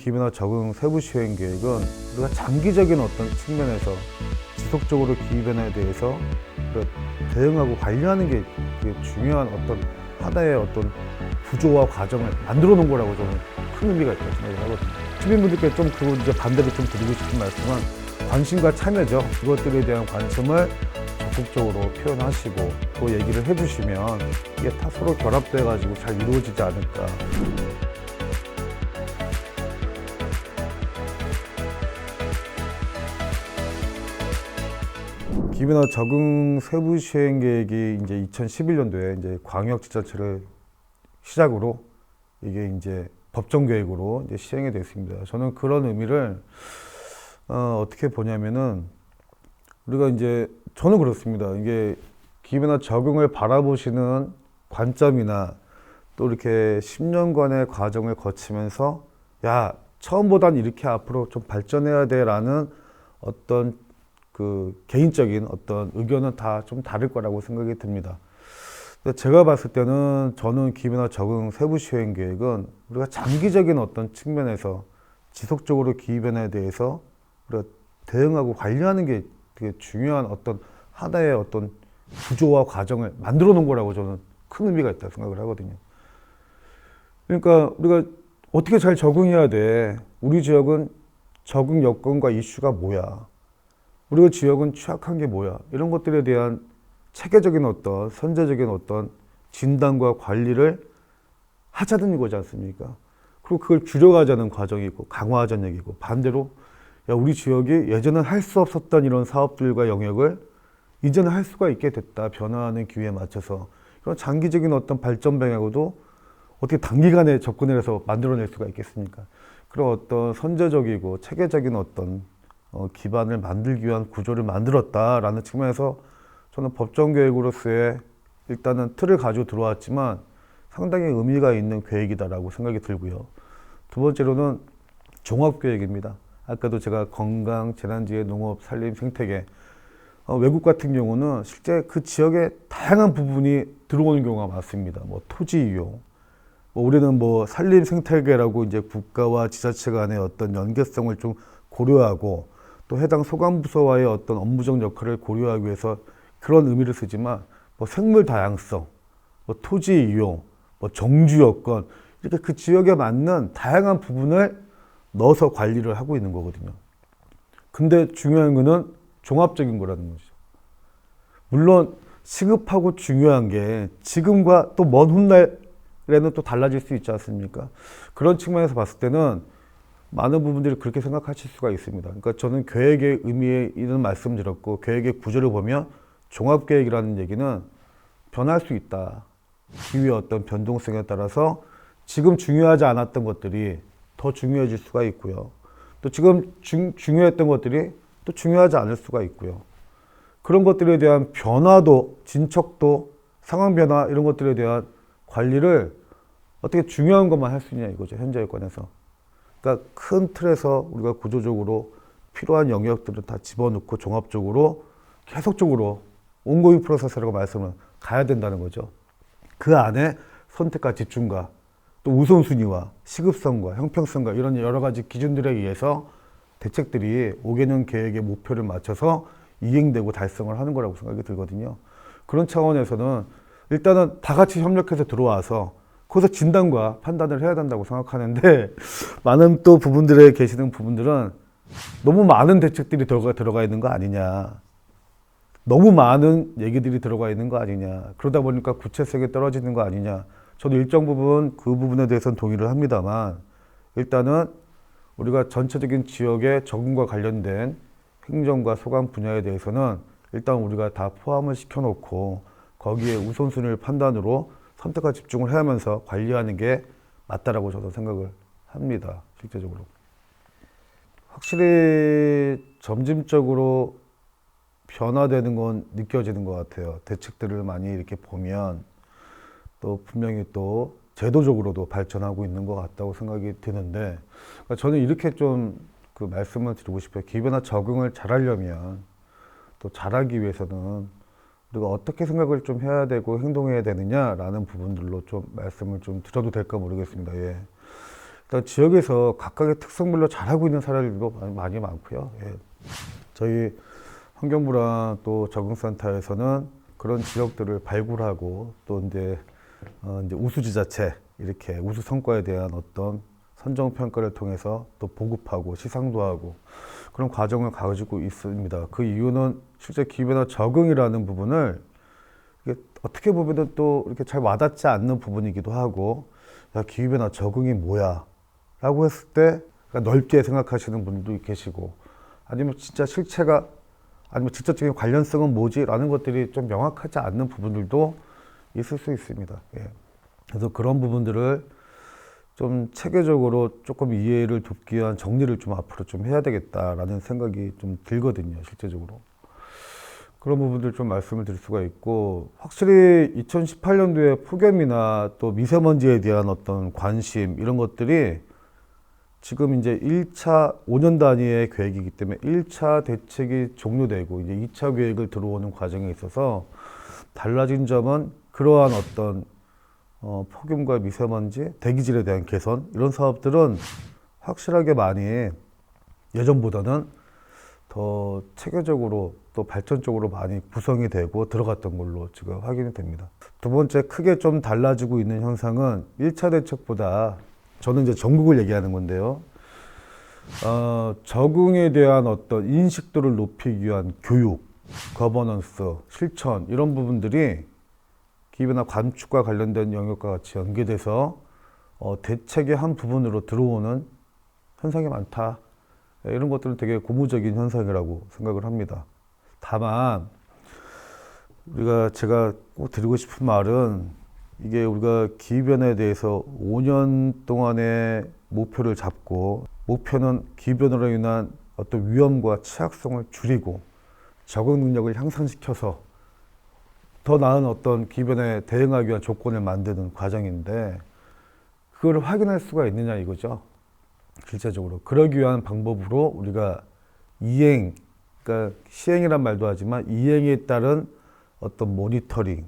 기회나 적응 세부 시행 계획은 우리가 장기적인 어떤 측면에서 지속적으로 기후변화에 대해서 대응하고 관리하는 게 되게 중요한 어떤 하나의 어떤 구조와 과정을 만들어 놓은 거라고 저는 큰 의미가 있다고 생각을 하거든요. 시민분들께 좀 그 이제 반대로 좀 드리고 싶은 말씀은 관심과 참여죠. 그것들에 대한 관심을 적극적으로 표현하시고 또 얘기를 해주시면 이게 다 서로 결합돼가지고 잘 이루어지지 않을까. 기후변화 적응 세부 시행 계획이 이제 2011년도에 이제 광역지자체를 시작으로 이게 이제 법정 계획으로 이제 시행이 됐습니다. 저는 그런 의미를 어떻게 보냐면은 우리가 이제 저는 그렇습니다. 이게 기후변화 적응을 바라보시는 관점이나 또 이렇게 10년간의 과정을 거치면서 야, 처음보단 이렇게 앞으로 좀 발전해야 돼라는 어떤 그 개인적인 어떤 의견은 다 좀 다를 거라고 생각이 듭니다. 제가 봤을 때는 저는 기후변화 적응 세부 시행 계획은 우리가 장기적인 어떤 측면에서 지속적으로 기후변화에 대해서 우리가 대응하고 관리하는 게 되게 중요한 어떤 하나의 어떤 구조와 과정을 만들어 놓은 거라고 저는 큰 의미가 있다고 생각을 하거든요. 그러니까 우리가 어떻게 잘 적응해야 돼? 우리 지역은 적응 여건과 이슈가 뭐야? 우리 지역은 취약한 게 뭐야? 이런 것들에 대한 체계적인 어떤 선제적인 어떤 진단과 관리를 하자는 거지 않습니까? 그리고 그걸 줄여가자는 과정이고 강화하자는 얘기고 반대로 야, 우리 지역이 예전엔 할 수 없었던 이런 사업들과 영역을 이제는 할 수가 있게 됐다. 변화하는 기회에 맞춰서 이런 장기적인 어떤 발전 방향으로도 어떻게 단기간에 접근을 해서 만들어낼 수가 있겠습니까? 그런 어떤 선제적이고 체계적인 어떤 기반을 만들기 위한 구조를 만들었다라는 측면에서 저는 법정 계획으로서의 일단은 틀을 가지고 들어왔지만 상당히 의미가 있는 계획이다라고 생각이 들고요. 두 번째로는 종합 계획입니다. 아까도 제가 건강, 재난지회, 농업, 산림, 생태계 외국 같은 경우는 실제 그 지역에 다양한 부분이 들어오는 경우가 많습니다. 뭐 토지 이용, 우리는 뭐 산림 생태계라고 이제 국가와 지자체 간의 어떤 연계성을 좀 고려하고 또 해당 소관부서와의 어떤 업무적 역할을 고려하기 위해서 그런 의미를 쓰지만 뭐 생물 다양성, 뭐 토지 이용, 뭐 정주 여건 이렇게 그 지역에 맞는 다양한 부분을 넣어서 관리를 하고 있는 거거든요. 근데 중요한 거는 종합적인 거라는 거죠. 물론 시급하고 중요한 게 지금과 또 먼 훗날에는 또 달라질 수 있지 않습니까? 그런 측면에서 봤을 때는 많은 부분들이 그렇게 생각하실 수가 있습니다. 그러니까 저는 계획의 의미에 있는 말씀 드렸고 계획의 구조를 보면 종합계획이라는 얘기는 변할 수 있다. 기후의 어떤 변동성에 따라서 지금 중요하지 않았던 것들이 더 중요해질 수가 있고요. 또 지금 중요했던 것들이 또 중요하지 않을 수가 있고요. 그런 것들에 대한 변화도, 진척도, 상황 변화 이런 것들에 대한 관리를 어떻게 중요한 것만 할 수 있냐 이거죠. 현재 여건에서. 그러니까 큰 틀에서 우리가 구조적으로 필요한 영역들을 다 집어넣고 종합적으로 계속적으로 온고잉 프로세스라고 말씀을 가야 된다는 거죠. 그 안에 선택과 집중과 또 우선순위와 시급성과 형평성과 이런 여러 가지 기준들에 의해서 대책들이 5개년 계획의 목표를 맞춰서 이행되고 달성을 하는 거라고 생각이 들거든요. 그런 차원에서는 일단은 다 같이 협력해서 들어와서 거기서 진단과 판단을 해야 된다고 생각하는데 많은 또 부분들에 계시는 부분들은 너무 많은 대책들이 들어가 있는 거 아니냐. 너무 많은 얘기들이 들어가 있는 거 아니냐. 그러다 보니까 구체성이 떨어지는 거 아니냐. 저도 일정 부분 그 부분에 대해서는 동의를 합니다만 일단은 우리가 전체적인 지역의 적응과 관련된 행정과 소관 분야에 대해서는 일단 우리가 다 포함을 시켜놓고 거기에 우선순위를 판단으로 선택과 집중을 하면서 관리하는 게 맞다라고 저도 생각을 합니다. 실제적으로. 확실히 점진적으로 변화되는 건 느껴지는 것 같아요. 대책들을 많이 이렇게 보면 또 분명히 또 제도적으로도 발전하고 있는 것 같다고 생각이 드는데 그러니까 저는 이렇게 좀 그 말씀을 드리고 싶어요. 기후변화 적응을 잘하려면 또 잘하기 위해서는 우리가 어떻게 생각을 좀 해야 되고 행동해야 되느냐라는 부분들로 좀 말씀을 좀 드려도 될까 모르겠습니다. 예. 일단 지역에서 각각의 특성별로 잘하고 있는 사례들도 많이 많고요. 예. 저희 환경부랑 또 적응센터에서는 그런 지역들을 발굴하고 또 이제 우수지자체 이렇게 우수 성과에 대한 어떤 선정 평가를 통해서 또 보급하고 시상도 하고 그런 과정을 가지고 있습니다. 그 이유는 실제 기후변화 적응이라는 부분을 이게 어떻게 보면은 또 이렇게 잘 와닿지 않는 부분이기도 하고, 야, 기후변화 적응이 뭐야? 라고 했을 때 그러니까 넓게 생각하시는 분들도 계시고, 아니면 진짜 실체가 아니면 직접적인 관련성은 뭐지? 라는 것들이 좀 명확하지 않는 부분들도 있을 수 있습니다. 예. 그래서 그런 부분들을 좀 체계적으로 조금 이해를 돕기 위한 정리를 좀 앞으로 좀 해야 되겠다라는 생각이 좀 들거든요, 실제적으로. 그런 부분들 좀 말씀을 드릴 수가 있고, 확실히 2018년도에 폭염이나 또 미세먼지에 대한 어떤 관심, 이런 것들이 지금 이제 1차 5년 단위의 계획이기 때문에 1차 대책이 종료되고 이제 2차 계획을 들어오는 과정에 있어서 달라진 점은 그러한 어떤 폭염과 미세먼지, 대기질에 대한 개선 이런 사업들은 확실하게 많이 예전보다는 더 체계적으로 또 발전적으로 많이 구성이 되고 들어갔던 걸로 지금 확인이 됩니다. 두 번째 크게 좀 달라지고 있는 현상은 1차 대책보다 저는 이제 전국을 얘기하는 건데요. 적응에 대한 어떤 인식도를 높이기 위한 교육, 거버넌스, 실천 이런 부분들이 기후변화 감축과 관련된 영역과 같이 연계돼서 대책의 한 부분으로 들어오는 현상이 많다. 이런 것들은 되게 고무적인 현상이라고 생각을 합니다. 다만 제가 꼭 드리고 싶은 말은 이게 우리가 기후변화에 대해서 5년 동안의 목표를 잡고 목표는 기후변화로 인한 어떤 위험과 취약성을 줄이고 적응 능력을 향상시켜서 더 나은 어떤 기후변화에 대응하기 위한 조건을 만드는 과정인데 그걸 확인할 수가 있느냐 이거죠. 실제적으로. 그러기 위한 방법으로 우리가 그러니까 시행이란 말도 하지만 이행에 따른 어떤 모니터링,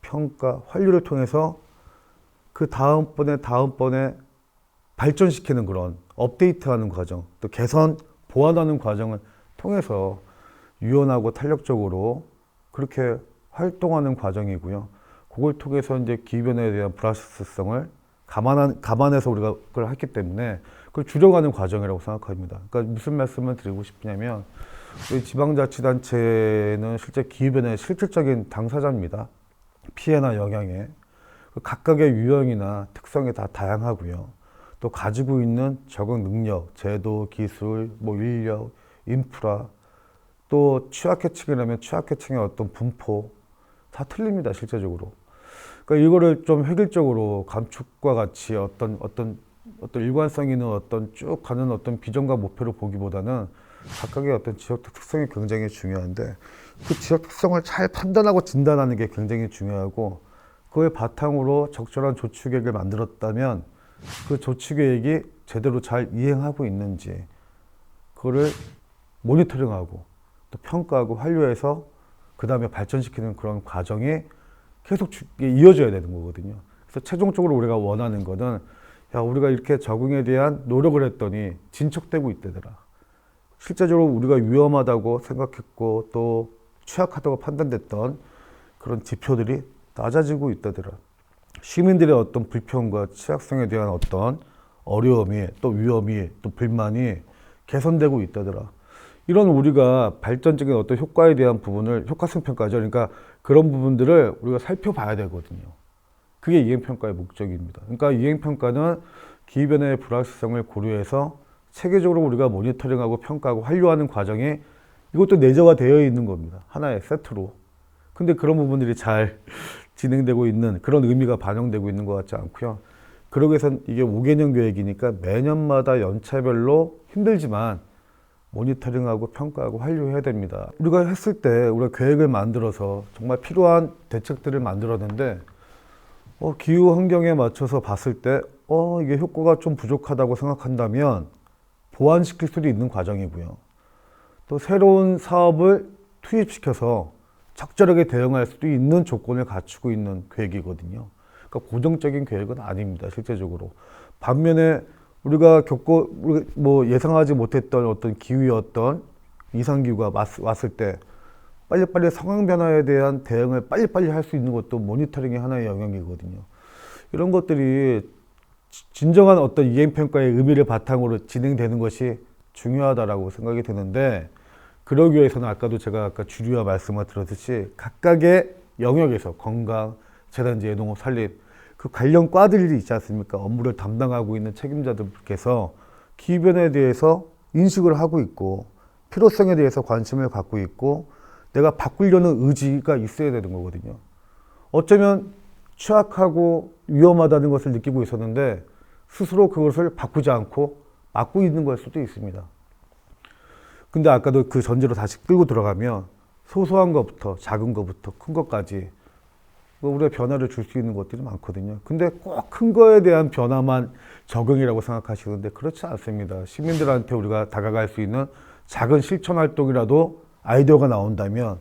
평가, 환류를 통해서 그 다음번에 발전시키는 그런 업데이트하는 과정, 또 개선, 보완하는 과정을 통해서 유연하고 탄력적으로 그렇게 활동하는 과정이고요. 그걸 통해서 이제 기후변화에 대한 불확실성을 감안해서 우리가 그걸 했기 때문에 그걸 줄여가는 과정이라고 생각합니다. 그러니까 무슨 말씀을 드리고 싶냐면 우리 지방자치단체는 실제 기후변화의 실질적인 당사자입니다. 피해나 영향에 각각의 유형이나 특성이 다 다양하고요. 또 가지고 있는 적응 능력, 제도, 기술, 인력, 인프라, 또 취약계층이라면 취약계층의 어떤 분포 다 틀립니다, 실제적으로. 그러니까 이거를 좀 획일적으로 감축과 같이 어떤 일관성 있는 어떤 쭉 가는 어떤 비전과 목표를 보기보다는 각각의 어떤 지역 특성이 굉장히 중요한데 그 지역 특성을 잘 판단하고 진단하는 게 굉장히 중요하고 그걸 바탕으로 적절한 조치계획을 만들었다면 그 조치계획이 제대로 잘 이행하고 있는지 그거를 모니터링하고 또 평가하고 환류해서 그 다음에 발전시키는 그런 과정이 계속 이어져야 되는 거거든요. 그래서 최종적으로 우리가 원하는 거는 야, 우리가 이렇게 적응에 대한 노력을 했더니 진척되고 있다더라. 실제적으로 우리가 위험하다고 생각했고 또 취약하다고 판단됐던 그런 지표들이 낮아지고 있다더라. 시민들의 어떤 불평과 취약성에 대한 어떤 어려움이 또 위험이 또 불만이 개선되고 있다더라. 이런 우리가 발전적인 어떤 효과에 대한 부분을 효과성 평가죠. 그러니까 그런 부분들을 우리가 살펴봐야 되거든요. 그게 이행평가의 목적입니다. 그러니까 이행평가는 기후변화의 불확실성을 고려해서 체계적으로 우리가 모니터링하고 평가하고 환류하는 과정이 이것도 내재화되어 있는 겁니다. 하나의 세트로. 근데 그런 부분들이 잘 진행되고 있는 그런 의미가 반영되고 있는 것 같지 않고요. 그러기 위해서는 이게 5개년 계획이니까 매년마다 연차별로 힘들지만 모니터링하고 평가하고 환류해야 됩니다. 우리가 했을 때 우리가 계획을 만들어서 정말 필요한 대책들을 만들었는데 기후 환경에 맞춰서 봤을 때 이게 효과가 좀 부족하다고 생각한다면 보완시킬 수도 있는 과정이고요. 또 새로운 사업을 투입시켜서 적절하게 대응할 수도 있는 조건을 갖추고 있는 계획이거든요. 그러니까 고정적인 계획은 아닙니다. 실제적으로 반면에 우리가 뭐 예상하지 못했던 어떤 기후의 어떤 이상기후가 왔을 때 빨리빨리 상황 변화에 대한 대응을 빨리빨리 할 수 있는 것도 모니터링의 하나의 영역이거든요. 이런 것들이 진정한 어떤 이행평가의 의미를 바탕으로 진행되는 것이 중요하다라고 생각이 드는데, 그러기 위해서는 아까도 제가 아까 주류와 말씀을 드렸듯이 각각의 영역에서 건강, 재단지회, 농업, 산림 그 관련 과들이 있지 않습니까? 업무를 담당하고 있는 책임자들께서 기후변화에 대해서 인식을 하고 있고 필요성에 대해서 관심을 갖고 있고 내가 바꾸려는 의지가 있어야 되는 거거든요. 어쩌면 취약하고 위험하다는 것을 느끼고 있었는데 스스로 그것을 바꾸지 않고 막고 있는 걸 수도 있습니다. 근데 아까도 그 전제로 다시 끌고 들어가면 소소한 것부터 작은 것부터 큰 것까지 우리가 변화를 줄 수 있는 것들이 많거든요. 근데 꼭 큰 거에 대한 변화만 적응이라고 생각하시는데 그렇지 않습니다. 시민들한테 우리가 다가갈 수 있는 작은 실천 활동이라도 아이디어가 나온다면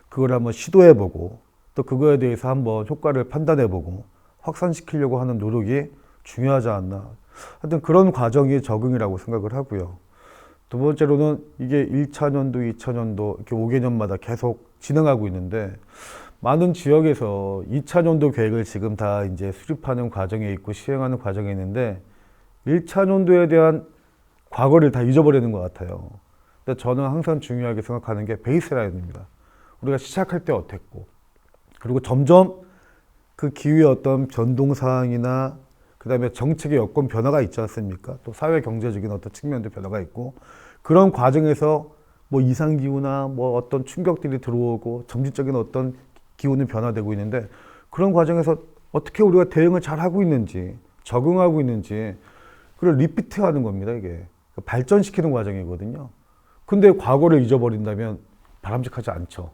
그걸 한번 시도해보고 또 그거에 대해서 한번 효과를 판단해보고 확산시키려고 하는 노력이 중요하지 않나. 하여튼 그런 과정이 적응이라고 생각을 하고요. 두 번째로는 이게 1차년도, 2차년도 이렇게 5개년마다 계속 진행하고 있는데 많은 지역에서 2차년도 계획을 지금 다 이제 수립하는 과정에 있고 시행하는 과정에 있는데 1차년도에 대한 과거를 다 잊어버리는 것 같아요. 근데 저는 항상 중요하게 생각하는 게 베이스라인입니다. 우리가 시작할 때 어땠고 그리고 점점 그 기후의 어떤 변동사항이나 그 다음에 정책의 여건 변화가 있지 않습니까? 또 사회 경제적인 어떤 측면도 변화가 있고 그런 과정에서 뭐 이상기후나 뭐 어떤 충격들이 들어오고 점진적인 어떤 기후는 변화되고 있는데 그런 과정에서 어떻게 우리가 대응을 잘 하고 있는지 적응하고 있는지 그걸 리피트하는 겁니다. 이게 발전시키는 과정이거든요. 근데 과거를 잊어버린다면 바람직하지 않죠.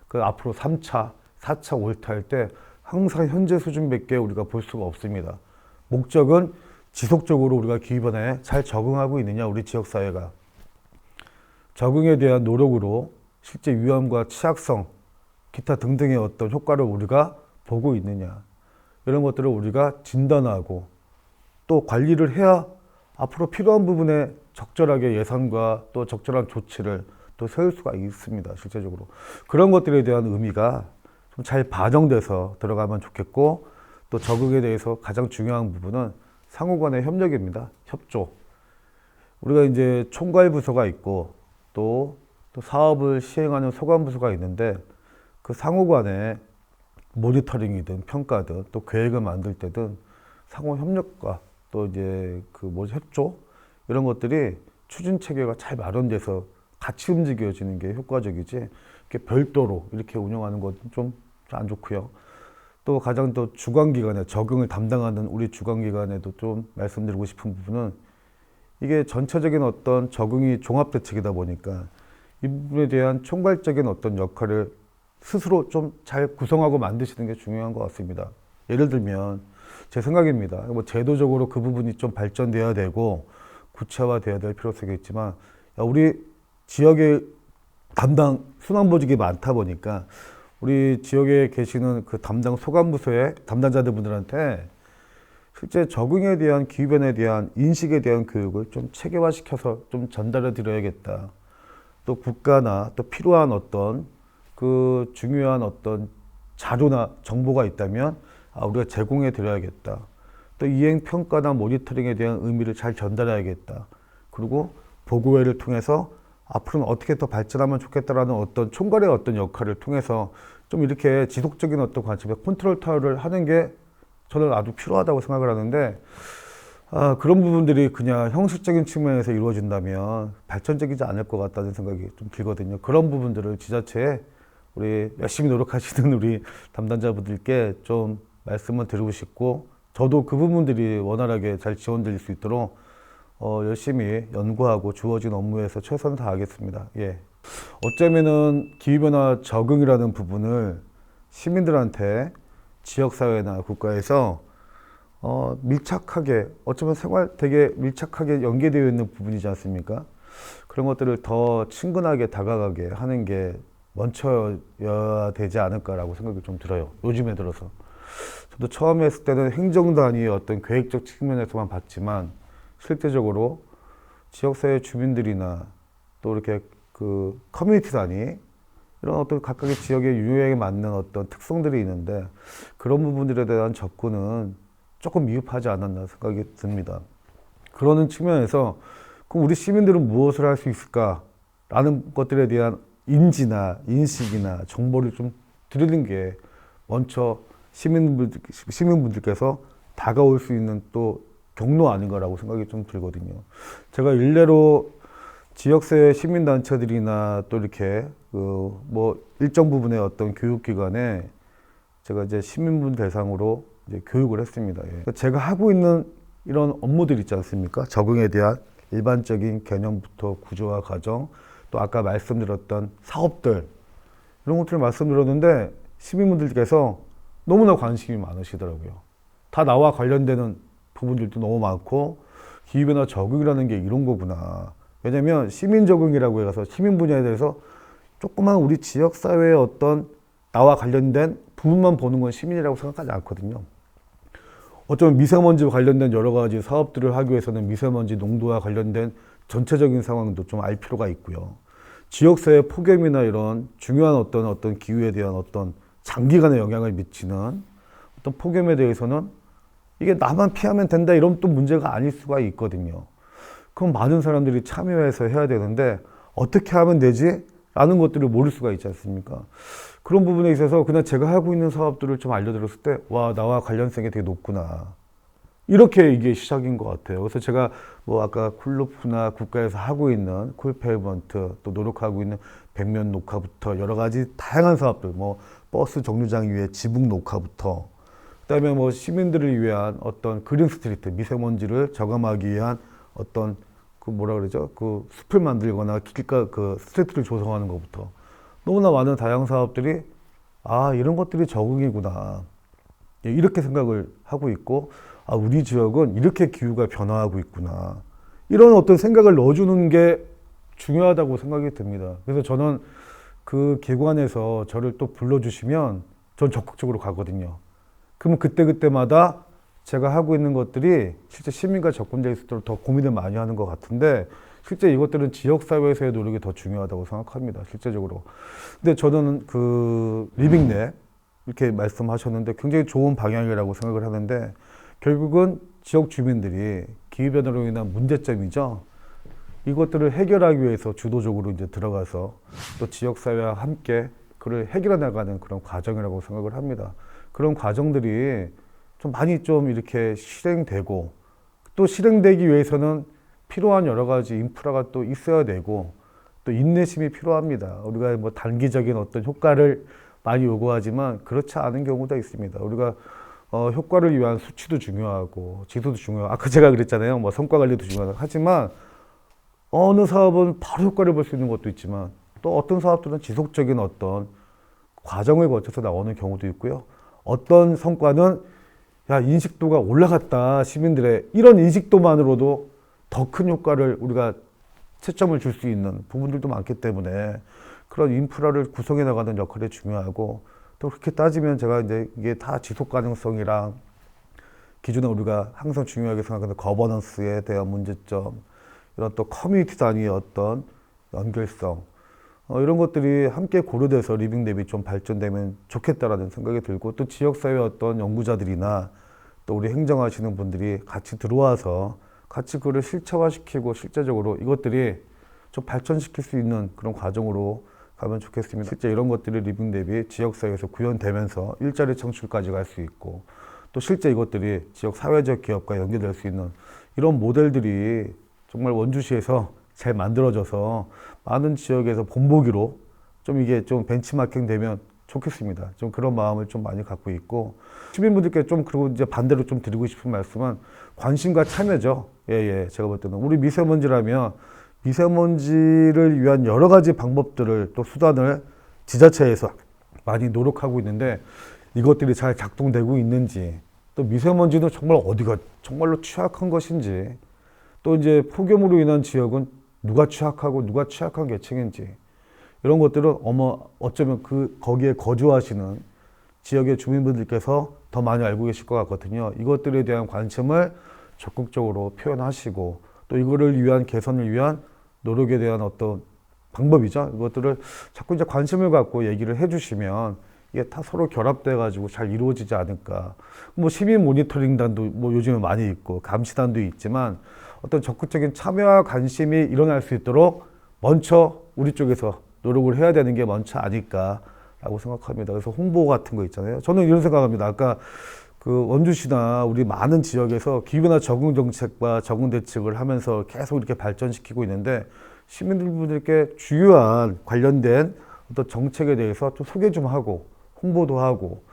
그 앞으로 3차, 4차, 5차 할 때 항상 현재 수준밖에 우리가 볼 수가 없습니다. 목적은 지속적으로 우리가 기후변화에 잘 적응하고 있느냐, 우리 지역사회가. 적응에 대한 노력으로 실제 위험과 취약성, 기타 등등의 어떤 효과를 우리가 보고 있느냐. 이런 것들을 우리가 진단하고 또 관리를 해야 앞으로 필요한 부분에 적절하게 예산과 또 적절한 조치를 또 세울 수가 있습니다. 실제적으로. 그런 것들에 대한 의미가 좀 잘 반영돼서 들어가면 좋겠고 또 적응에 대해서 가장 중요한 부분은 상호 간의 협력입니다. 협조. 우리가 이제 총괄부서가 있고 또 사업을 시행하는 소관부서가 있는데 그 상호 간에 모니터링이든 평가든 또 계획을 만들 때든 상호 협력과 또 이제 협조 이런 것들이 추진 체계가 잘 마련돼서 같이 움직여지는 게 효과적이지 이렇게 별도로 이렇게 운영하는 건 좀 안 좋고요. 또 가장 또 주관기관에 적응을 담당하는 우리 주관기관에도 좀 말씀드리고 싶은 부분은 이게 전체적인 어떤 적응이 종합대책이다 보니까 이 부분에 대한 총괄적인 어떤 역할을 스스로 좀 잘 구성하고 만드시는 게 중요한 것 같습니다. 예를 들면 제 생각입니다. 뭐 제도적으로 그 부분이 좀 발전돼야 되고 구체화돼야 될 필요성이 있지만 우리 지역에 담당 순환보직이 많다 보니까 우리 지역에 계시는 그 담당 소관부서의 담당자들분들한테 실제 적응에 대한 기후변화에 대한 인식에 대한 교육을 좀 체계화시켜서 좀 전달해 드려야겠다. 또 국가나 또 필요한 어떤 그 중요한 어떤 자료나 정보가 있다면 우리가 제공해 드려야겠다. 또 이행평가나 모니터링에 대한 의미를 잘 전달해야겠다. 그리고 보고회를 통해서 앞으로는 어떻게 더 발전하면 좋겠다라는 어떤 총괄의 어떤 역할을 통해서 좀 이렇게 지속적인 어떤 관점에 컨트롤 타워를 하는 게 저는 아주 필요하다고 생각을 하는데 그런 부분들이 그냥 형식적인 측면에서 이루어진다면 발전적이지 않을 것 같다는 생각이 좀 들거든요. 그런 부분들을 지자체에 우리 열심히 노력하시는 우리 담당자분들께 좀 말씀을 드리고 싶고 저도 그 부분들이 원활하게 잘 지원될 수 있도록 열심히 연구하고 주어진 업무에서 최선을 다하겠습니다. 예. 어쩌면은 기후변화 적응이라는 부분을 시민들한테 지역사회나 국가에서 밀착하게 어쩌면 생활 되게 밀착하게 연계되어 있는 부분이지 않습니까? 그런 것들을 더 친근하게 다가가게 하는 게 먼저여야 되지 않을까라고 생각이 좀 들어요. 요즘에 들어서. 저도 처음에 했을 때는 행정단위의 어떤 계획적 측면에서만 봤지만 실제적으로 지역사회 주민들이나 또 이렇게 그 커뮤니티 단위 이런 어떤 각각의 지역의 유형에 맞는 어떤 특성들이 있는데 그런 부분들에 대한 접근은 조금 미흡하지 않았나 생각이 듭니다. 그러는 측면에서 그럼 우리 시민들은 무엇을 할 수 있을까라는 것들에 대한 인지나 인식이나 정보를 좀 드리는 게 먼저 시민분들께서 다가올 수 있는 또 경로 아닌가라고 생각이 좀 들거든요. 제가 일례로 지역사회 시민단체들이나 또 이렇게 뭐 일정 부분의 어떤 교육기관에 제가 이제 시민분 대상으로 이제 교육을 했습니다. 예. 제가 하고 있는 이런 업무들 있지 않습니까? 적응에 대한 일반적인 개념부터 구조화 과정, 또 아까 말씀드렸던 사업들 이런 것들을 말씀드렸는데 시민분들께서 너무나 관심이 많으시더라고요. 다 나와 관련되는 부분들도 너무 많고 기후변화 적응이라는 게 이런 거구나. 왜냐하면 시민 적응이라고 해서 시민 분야에 대해서 조그만 우리 지역사회의 어떤 나와 관련된 부분만 보는 건 시민이라고 생각하지 않거든요. 어쩌면 미세먼지와 관련된 여러 가지 사업들을 하기 위해서는 미세먼지 농도와 관련된 전체적인 상황도 좀 알 필요가 있고요. 지역사회 폭염이나 이런 중요한 어떤 기후에 대한 어떤 장기간의 영향을 미치는 어떤 폭염에 대해서는 이게 나만 피하면 된다 이런 또 문제가 아닐 수가 있거든요. 그럼 많은 사람들이 참여해서 해야 되는데 어떻게 하면 되지? 라는 것들을 모를 수가 있지 않습니까? 그런 부분에 있어서 그냥 제가 하고 있는 사업들을 좀 알려드렸을 때, 와, 나와 관련성이 되게 높구나. 이렇게 이게 시작인 것 같아요. 그래서 제가 뭐 아까 쿨루프나 국가에서 하고 있는 쿨페이먼트 또 노력하고 있는 백면 녹화부터 여러 가지 다양한 사업들, 뭐 버스 정류장 위에 지붕 녹화부터 그다음에 뭐 시민들을 위한 어떤 그린 스트리트, 미세먼지를 저감하기 위한 어떤 그 뭐라 그러죠? 그 숲을 만들거나 길가 그 스트리트를 조성하는 것부터 너무나 많은 다양한 사업들이 아, 이런 것들이 적응이구나. 이렇게 생각을 하고 있고 아, 우리 지역은 이렇게 기후가 변화하고 있구나. 이런 어떤 생각을 넣어주는 게 중요하다고 생각이 듭니다. 그래서 저는 그 기관에서 저를 또 불러주시면 전 적극적으로 가거든요. 그러면 그때그때마다 제가 하고 있는 것들이 실제 시민과 접근될 수 있도록 더 고민을 많이 하는 것 같은데 실제 이것들은 지역사회에서의 노력이 더 중요하다고 생각합니다. 실제적으로. 근데 저는 그 리빙랩 이렇게 말씀하셨는데 굉장히 좋은 방향이라고 생각을 하는데 결국은 지역 주민들이 기후변화로 인한 문제점이죠. 이것들을 해결하기 위해서 주도적으로 이제 들어가서 또 지역사회와 함께 그를 해결해 나가는 그런 과정이라고 생각을 합니다. 그런 과정들이 좀 많이 좀 이렇게 실행되고 또 실행되기 위해서는 필요한 여러 가지 인프라가 또 있어야 되고 또 인내심이 필요합니다. 우리가 뭐 단기적인 어떤 효과를 많이 요구하지만 그렇지 않은 경우도 있습니다. 우리가 효과를 위한 수치도 중요하고 지수도 중요하고 아까 제가 그랬잖아요. 뭐 성과 관리도 중요하다. 하지만 어느 사업은 바로 효과를 볼 수 있는 것도 있지만 또 어떤 사업들은 지속적인 어떤 과정을 거쳐서 나오는 경우도 있고요. 어떤 성과는 야, 인식도가 올라갔다. 시민들의 이런 인식도만으로도 더 큰 효과를 우리가 채점을 줄 수 있는 부분들도 많기 때문에 그런 인프라를 구성해 나가는 역할이 중요하고 또 그렇게 따지면 제가 이제 이게 다 지속 가능성이랑 기존에 우리가 항상 중요하게 생각하는 거버넌스에 대한 문제점 이런 또 커뮤니티 단위의 어떤 연결성 이런 것들이 함께 고려돼서 리빙랩이 좀 발전되면 좋겠다라는 생각이 들고 또 지역사회 어떤 연구자들이나 또 우리 행정하시는 분들이 같이 들어와서 같이 그걸 실체화시키고 실제적으로 이것들이 좀 발전시킬 수 있는 그런 과정으로 가면 좋겠습니다. 실제 이런 것들이 리빙랩이 지역사회에서 구현되면서 일자리 창출까지 갈 수 있고 또 실제 이것들이 지역 사회적 기업과 연계될 수 있는 이런 모델들이 정말 원주시에서 잘 만들어져서 많은 지역에서 본보기로 좀 이게 좀 벤치마킹 되면 좋겠습니다. 좀 그런 마음을 좀 많이 갖고 있고 시민분들께 좀 그리고 이제 반대로 좀 드리고 싶은 말씀은 관심과 참여죠. 예. 제가 볼 때는 우리 미세먼지라면 미세먼지를 위한 여러 가지 방법들을 또 수단을 지자체에서 많이 노력하고 있는데 이것들이 잘 작동되고 있는지 또 미세먼지는 정말 어디가 정말로 취약한 것인지 또 이제 폭염으로 인한 지역은 누가 취약하고 누가 취약한 계층인지 이런 것들은 어쩌면 거기에 거주하시는 지역의 주민분들께서 더 많이 알고 계실 것 같거든요. 이것들에 대한 관심을 적극적으로 표현하시고 또 이거를 위한 개선을 위한 노력에 대한 어떤 방법이죠. 이것들을 자꾸 이제 관심을 갖고 얘기를 해주시면 이게 다 서로 결합돼 가지고 잘 이루어지지 않을까. 뭐 시민 모니터링단도 뭐 요즘에 많이 있고 감시단도 있지만 어떤 적극적인 참여와 관심이 일어날 수 있도록 먼저 우리 쪽에서 노력을 해야 되는 게 먼저 아닐까라고 생각합니다. 그래서 홍보 같은 거 있잖아요. 저는 이런 생각합니다. 아까 그 원주시나 우리 많은 지역에서 기후변화 적응 정책과 적응 대책을 하면서 계속 이렇게 발전시키고 있는데 시민들께 주요한 관련된 어떤 정책에 대해서 좀 소개 좀 하고 홍보도 하고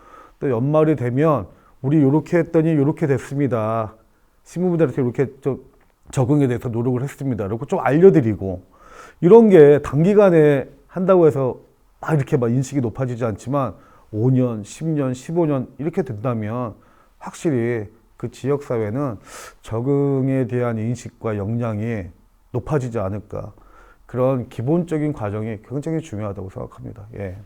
또 연말이 되면 우리 이렇게 했더니 이렇게 됐습니다. 시민분들한테 이렇게 좀 적응에 대해서 노력을 했습니다. 그리고 좀 알려드리고 이런 게 단기간에 한다고 해서 막 이렇게 막 인식이 높아지지 않지만 5년, 10년, 15년 이렇게 된다면 확실히 그 지역사회는 적응에 대한 인식과 역량이 높아지지 않을까. 그런 기본적인 과정이 굉장히 중요하다고 생각합니다. 예.